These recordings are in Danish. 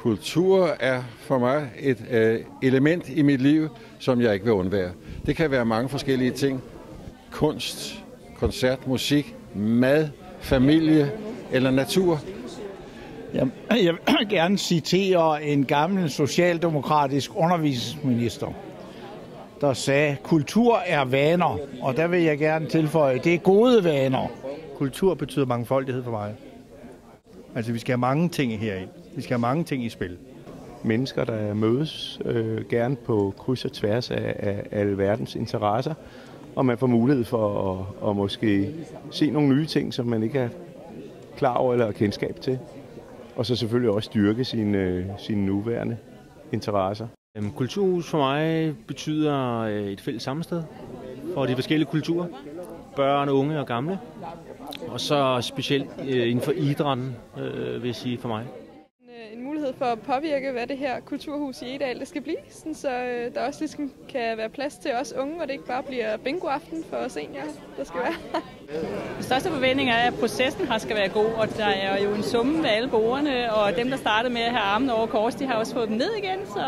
Kultur er for mig et element i mit liv, som jeg ikke vil undvære. Det kan være mange forskellige ting. Kunst, koncert, musik, mad, familie eller natur. Jeg vil gerne citere en gammel socialdemokratisk undervisningsminister, der sagde, kultur er vaner, og der vil jeg gerne tilføje, det er gode vaner. Kultur betyder mangfoldighed for mig. Altså, vi skal have mange ting heri. Vi skal have mange ting i spil. Mennesker, der mødes gerne på kryds og tværs af alle verdens interesser, og man får mulighed for at måske se nogle nye ting, som man ikke er klar over eller har kendskab til. Og så selvfølgelig også styrke sine nuværende interesser. Kulturhus for mig betyder et fælles sammensted for de forskellige kulturer. Børn, unge og gamle. Og så specielt inden for idrætten, vil jeg sige for mig. En mulighed for at påvirke, hvad det her kulturhus i Egedal det skal blive, sådan så der også ligesom kan være plads til os unge, og det ikke bare bliver bingoaften for seniorer, der skal være. Den største forventning er, at processen her skal være god, og der er jo en summe ved alle bordene, og dem, der startede med at have armene over kors, de har også fået dem ned igen, så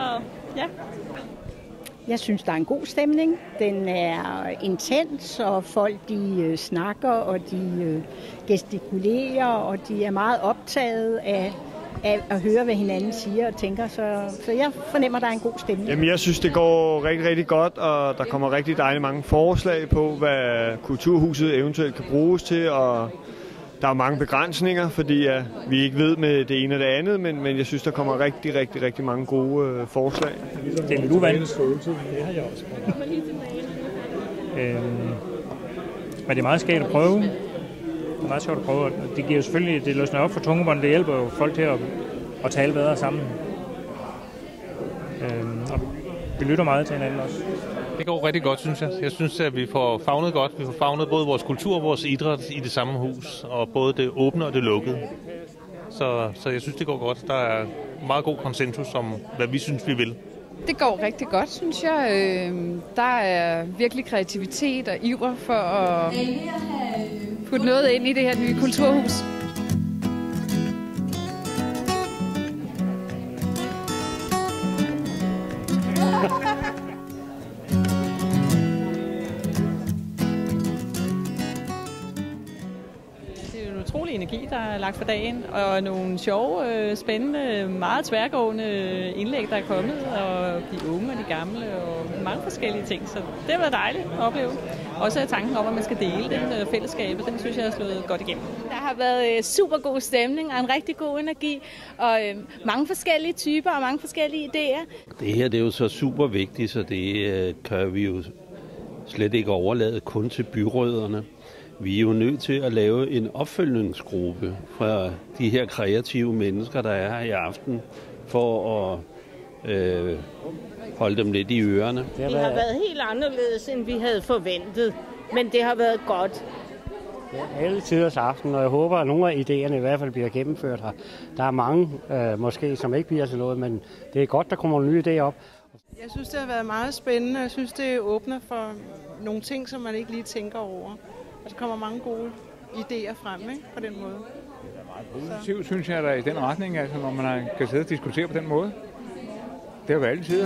ja. Jeg synes, der er en god stemning. Den er intens, og folk de snakker, og de gestikulerer, og de er meget optaget af at høre, hvad hinanden siger og tænker. Så jeg fornemmer, at der er en god stemning. Jamen, jeg synes, det går rigtig, rigtig godt, og der kommer rigtig dejligt mange forslag på, hvad kulturhuset eventuelt kan bruges til, og der er mange begrænsninger, fordi vi ikke ved med det ene og det andet, men jeg synes, der kommer rigtig, rigtig, rigtig mange gode forslag. Det er en uvandens følelse. Det har jeg også. Men det er meget skægt at prøve. Det er meget sjovt at prøve, og det giver jo selvfølgelig, det løsner op for tungebånd, det hjælper jo folk til at tale bedre sammen. Og vi lytter meget til hinanden også. Det går rigtig godt, synes jeg. Jeg synes, at vi får favnet godt. Vi får favnet både vores kultur og vores idræt i det samme hus, og både det åbne og det lukkede. Så jeg synes, det går godt. Der er meget god konsensus om, hvad vi synes, vi vil. Det går rigtig godt, synes jeg. Der er virkelig kreativitet og iver for at putte noget ind i det her nye kulturhus. Utrolig energi, der er lagt for dagen, og nogle sjove, spændende, meget tværgående indlæg, der er kommet, og de unge og de gamle, og mange forskellige ting, så det har været dejligt at opleve. Også tanken om, at man skal dele den fællesskabet, den synes jeg er slået godt igennem. Der har været super god stemning og en rigtig god energi, og mange forskellige typer og mange forskellige idéer. Det her det er jo så super vigtigt, så det kan vi jo slet ikke overlade kun til byrødderne. Vi er jo nødt til at lave en opfølgningsgruppe fra de her kreative mennesker, der er her i aften, for at holde dem lidt i ørerne. Det har været helt anderledes, end vi havde forventet, men det har været godt. Ja, alle tiders aften, og jeg håber, at nogle af idéerne i hvert fald bliver gennemført her. Der er mange, måske, som ikke bliver til noget, men det er godt, der kommer nogle nye idéer op. Jeg synes, det har været meget spændende, og jeg synes, det åbner for nogle ting, som man ikke lige tænker over. Og der kommer mange gode idéer frem, ikke? På den måde. Det er meget positivt, synes jeg, der i den retning, altså, når man kan sidde og diskutere på den måde. Det har været altid.